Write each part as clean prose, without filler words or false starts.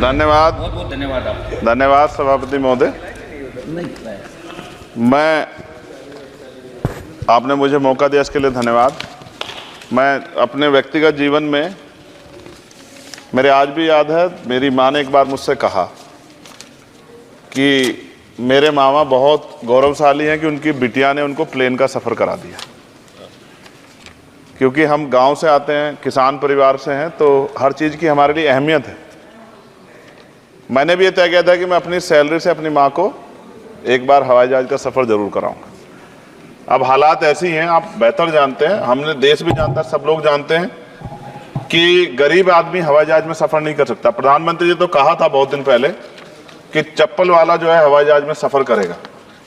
धन्यवाद, बहुत बहुत धन्यवाद आपको। धन्यवाद सभापति महोदय। मैं आपने मुझे मौका दिया इसके लिए धन्यवाद। मैं अपने व्यक्तिगत जीवन में, मेरे आज भी याद है, मेरी माँ ने एक बार मुझसे कहा कि मेरे मामा बहुत गौरवशाली हैं कि उनकी बिटिया ने उनको प्लेन का सफ़र करा दिया। क्योंकि हम गांव से आते हैं, किसान परिवार से हैं, तो हर चीज़ की हमारे लिए अहमियत है। मैंने भी ये तय किया था कि मैं अपनी सैलरी से अपनी माँ को एक बार हवाई जहाज़ का सफ़र ज़रूर कराऊंगा। अब हालात ऐसी हैं, आप बेहतर जानते हैं, हमने देश भी जानता है, सब लोग जानते हैं कि गरीब आदमी हवाई जहाज़ में सफ़र नहीं कर सकता। प्रधानमंत्री जी तो कहा था बहुत दिन पहले कि चप्पल वाला जो है हवाई जहाज़ में सफ़र करेगा,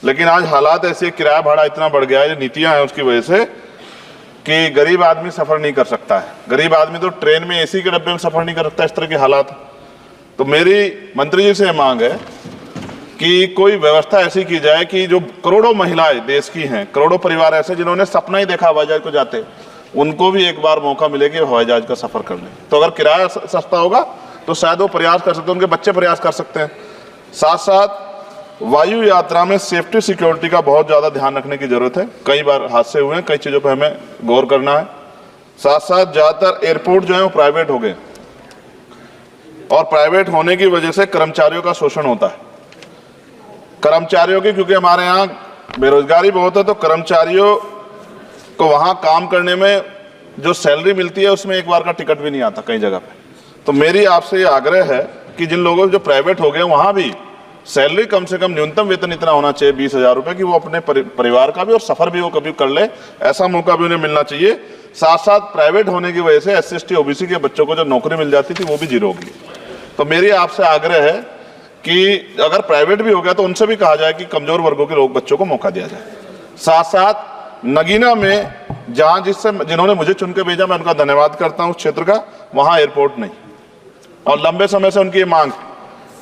लेकिन आज हालात ऐसे, किराया भाड़ा इतना बढ़ गया है, ये नीतियाँ हैं उसकी वजह से, कि गरीब आदमी सफ़र नहीं कर सकता है। गरीब आदमी तो ट्रेन में एसी के डब्बे में सफ़र नहीं कर सकता, इस तरह के हालात। तो मेरी मंत्री जी से मांग है कि कोई व्यवस्था ऐसी की जाए कि जो करोड़ों महिलाएं देश की हैं, करोड़ों परिवार ऐसे जिन्होंने सपना ही देखा हवाई जहाज को जाते, उनको भी एक बार मौका मिले कि हवाई जहाज का सफ़र कर लें। तो अगर किराया सस्ता होगा तो शायद वो प्रयास कर सकते हैं, उनके बच्चे प्रयास कर सकते हैं। साथ साथ वायु यात्रा में सेफ्टी सिक्योरिटी का बहुत ज़्यादा ध्यान रखने की ज़रूरत है। कई बार हादसे हुए हैं, कई चीज़ों पर हमें गौर करना है। साथ साथ ज़्यादातर एयरपोर्ट जो है वो प्राइवेट हो गए, और प्राइवेट होने की वजह से कर्मचारियों का शोषण होता है। कर्मचारियों की, क्योंकि हमारे यहाँ बेरोजगारी बहुत है, तो कर्मचारियों को वहाँ काम करने में जो सैलरी मिलती है उसमें एक बार का टिकट भी नहीं आता कई जगह पे। तो मेरी आपसे ये आग्रह है कि जिन लोगों जो प्राइवेट हो गए वहाँ भी सैलरी कम से कम न्यूनतम वेतन इतना होना चाहिए 20,000 रुपये, कि वो अपने परिवार का भी और सफ़र भी वो कभी कर ले, ऐसा मौका भी उन्हें मिलना चाहिए। साथ साथ प्राइवेट होने की वजह से SC/ST OBC के बच्चों को जो नौकरी मिल जाती थी वो भी जीरो होगी। तो मेरी आपसे आग्रह है कि अगर प्राइवेट भी हो गया तो उनसे भी कहा जाए कि कमजोर वर्गों के लोग बच्चों को मौका दिया जाए। साथ साथ नगीना में जहाँ जिन्होंने मुझे चुन के भेजा, मैं उनका धन्यवाद करता हूँ उस क्षेत्र का, वहाँ एयरपोर्ट नहीं, और लंबे समय से उनकी ये मांग,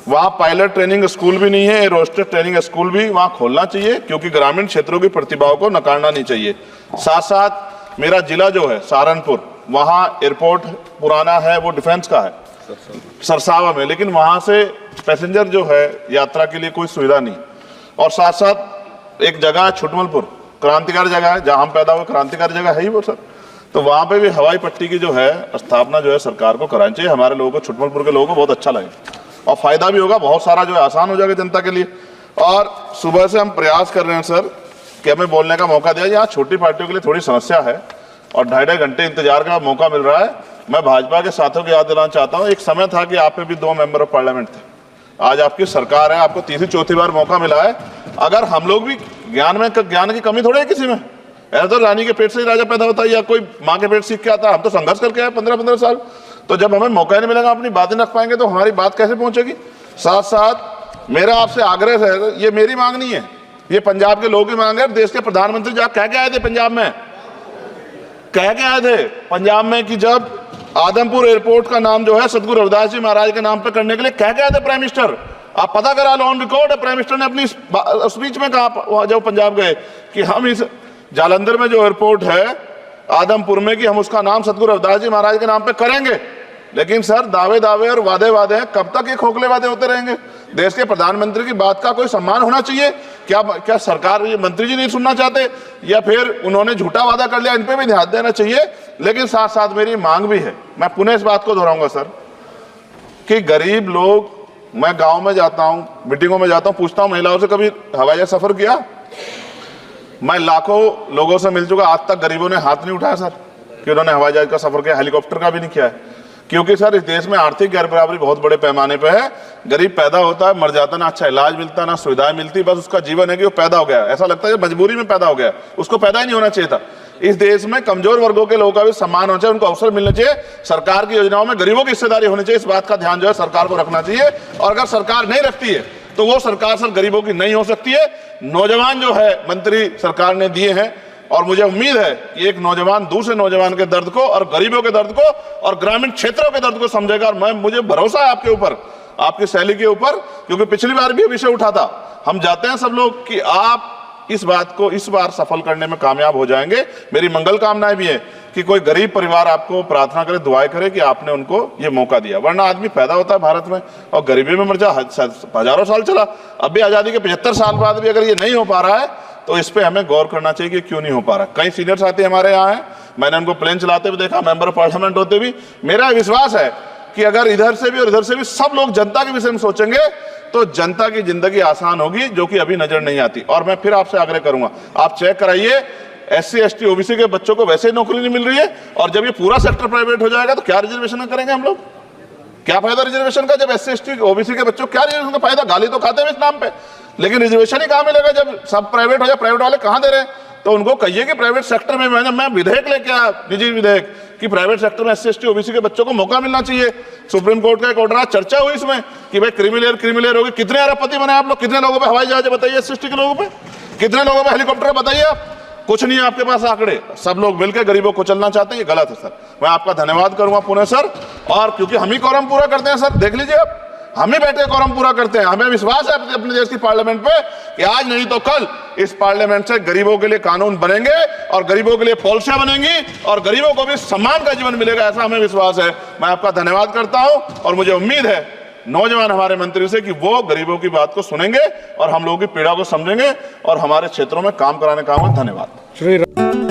वहाँ पायलट ट्रेनिंग स्कूल भी नहीं है, एरोस्टेस ट्रेनिंग स्कूल भी वहाँ खोलना चाहिए, क्योंकि ग्रामीण क्षेत्रों की प्रतिभाओं को नकारना नहीं चाहिए। साथ साथ मेरा जिला जो है सहारनपुर, वहाँ एयरपोर्ट पुराना है, वो डिफेंस का है सरसावा में, लेकिन वहाँ से पैसेंजर जो है यात्रा के लिए कोई सुविधा नहीं। और साथ साथ एक जगह है छुटमलपुर, क्रांतिकारी जगह है, जहाँ हम पैदा हुए, क्रांतिकारी जगह है ही वो सर। तो वहाँ पे भी हवाई पट्टी की जो है स्थापना जो है सरकार को करानी चाहिए। हमारे लोगों को, छुटमलपुर के लोगों को बहुत अच्छा लगेगा और फायदा भी होगा, बहुत सारा जो है आसान हो जाएगा जनता के लिए। और सुबह से हम प्रयास कर रहे हैं सर कि हमें बोलने का मौका दिया। यहाँ छोटी पार्टियों के लिए थोड़ी समस्या है और 2.5 घंटे इंतजार का मौका मिल रहा है। मैं भाजपा के साथियों को याद दिलाना चाहता हूँ, एक समय था कि आप पे भी 2 मेंबर ऑफ पार्लियामेंट थे, आज आपकी सरकार है, आपको तीसरी चौथी बार मौका मिला है। अगर हम लोग भी ज्ञान की कमी थोड़ी है किसी में, ऐसा तो रानी के पेट से ही राजा पैदा होता है या कोई माँ के पेट सीख के आता है। हम तो संघर्ष करके आए 15-15 साल, तो जब हमें मौका नहीं मिलेगा, अपनी बातें रख पाएंगे तो हमारी बात कैसे पहुंचेगी। साथ साथ मेरा आपसे आग्रह है, ये मेरी मांग नहीं है, ये पंजाब के लोगों की मांग है। देश के प्रधानमंत्री जब कह के आए थे पंजाब में, कह के आए थे पंजाब में कि जब आदमपुर एयरपोर्ट का नाम जो है सतगुरु रविदास जी महाराज के नाम पर करने के लिए कह के आए थे प्राइम मिनिस्टर। आप पता करा लो, ऑन रिकॉर्ड है, प्राइम मिनिस्टर ने अपनी स्पीच में कहा जब पंजाब गए कि हम इस जालंधर में जो एयरपोर्ट है आदमपुर में, कि हम उसका नाम सतगुरु रविदास जी महाराज के नाम पे करेंगे। लेकिन सर दावे और वादे हैं, कब तक ये खोखले वादे होते रहेंगे। देश के प्रधानमंत्री की बात का कोई सम्मान होना चाहिए। क्या सरकार, ये मंत्री जी नहीं सुनना चाहते, या फिर उन्होंने झूठा वादा कर लिया, इन पे भी ध्यान देना चाहिए। लेकिन साथ साथ मेरी मांग भी है, मैं पुनः इस बात को दोहराऊंगा सर, कि गरीब लोग, मैं गांव में जाता हूं, मीटिंगों में जाता हूं, पूछता हूं महिलाओं से, कभी हवाई जहाज सफर किया? मैं लाखों लोगों से मिल चुका, आज तक गरीबों ने हाथ नहीं उठाया सर कि उन्होंने हवाई जहाज का सफर किया, हेलीकॉप्टर का भी नहीं किया है। क्योंकि सर इस देश में आर्थिक गैर बराबरी बहुत बड़े पैमाने पे है। गरीब पैदा होता है, मर जाता, ना अच्छा इलाज मिलता, ना सुविधाएं मिलती, बस उसका जीवन है कि वो पैदा हो गया, ऐसा लगता है मजबूरी में पैदा हो गया, उसको पैदा ही नहीं होना चाहिए था। इस देश में कमजोर वर्गों के लोगों का भी सम्मान होना चाहिए, उनको अवसर मिलना चाहिए। सरकार की योजनाओं में गरीबों की हिस्सेदारी होनी चाहिए, इस बात का ध्यान जो है सरकार को रखना चाहिए। और अगर सरकार नहीं रखती है तो वो सरकार सर गरीबों की नहीं हो सकती है। नौजवान जो है मंत्री सरकार ने दिए हैं, और मुझे उम्मीद है कि एक नौजवान दूसरे नौजवान के दर्द को और गरीबों के दर्द को और ग्रामीण क्षेत्रों के दर्द को समझेगा। और मुझे भरोसा है आपके ऊपर, आपकी शैली के ऊपर, क्योंकि पिछली बार भी विषय उठा था। हम जाते हैं सब लोग कि आप इस बात को इस बार सफल करने में कामयाब हो जाएंगे। मेरी मंगल कामनाएं भी है कि कोई गरीब परिवार आपको प्रार्थना करे, दुआएं करे कि आपने उनको ये मौका दिया, वरना आदमी पैदा होता है भारत में और गरीबी में मर जा, हजारों साल चला। अब भी आज़ादी के 75 साल बाद भी अगर ये नहीं हो पा रहा है तो इस पे हमें गौर करना चाहिए कि क्यों नहीं हो पा रहा। कई सीनियर साथी हमारे यहाँ हैं, मैंने उनको प्लेन चलाते हुए देखा, मेंबर ऑफ पार्लियामेंट होते भी। मेरा विश्वास है कि अगर इधर से भी और इधर से भी सब लोग जनता के विषय में सोचेंगे तो जनता की जिंदगी आसान होगी, जो कि अभी नजर नहीं आती। और मैं फिर आपसे आग्रह करूंगा, आप चेक कराइए, SC ST OBC के बच्चों को वैसे ही नौकरी नहीं मिल रही है, और जब ये पूरा सेक्टर प्राइवेट हो जाएगा तो क्या रिजर्वेशन करेंगे हम लोग? क्या फायदा रिजर्वेशन का? जब SC ST OBC के बच्चों क्या रिजर्वेशन का फायदा? गाली तो खाते हैं इस नाम पे, लेकिन रिजर्वेशन ही कहां मिलेगा जब सब प्राइवेट हो जाए? प्राइवेट वाले कहां दे रहे हैं? तो उनको कहिए कि प्राइवेट सेक्टर में मैं विधेयक लेके आया, निजी विधेयक, कि प्राइवेट सेक्टर में SC ST OBC के बच्चों को मौका मिलना चाहिए। सुप्रीम कोर्ट का एक ऑर्डर, चर्चा हुई इसमें कि भाई क्रिमिलेयर होगी। कितने अरबपति बने आप लोग? कितने लोगों पे हवाई जहाज बताइए? SC ST के लोगों पे कितने लोगों पे हेलीकॉप्टर बताइए? आप कुछ नहीं है आपके पास आंकड़े। सब लोग मिलकर गरीबों को चलना चाहते हैं, ये गलत है सर। मैं आपका धन्यवाद करूंगा पुनः सर, और क्योंकि हम ही कोरम पूरा करते हैं सर, देख लीजिए आप, हम ही बैठे कोरम पूरा करते हैं। हमें विश्वास है अपने देश की पार्लियामेंट पे कि आज नहीं तो कल इस पार्लियामेंट से गरीबों के लिए कानून बनेंगे और गरीबों के लिए पॉलिसियां बनेंगी और गरीबों को भी सम्मान का जीवन मिलेगा, ऐसा हमें विश्वास है। मैं आपका धन्यवाद करता हूं और मुझे उम्मीद है नौजवान हमारे मंत्री से कि वो गरीबों की बात को सुनेंगे और हम लोगों की पीड़ा को समझेंगे और हमारे क्षेत्रों में काम कराने का। धन्यवाद।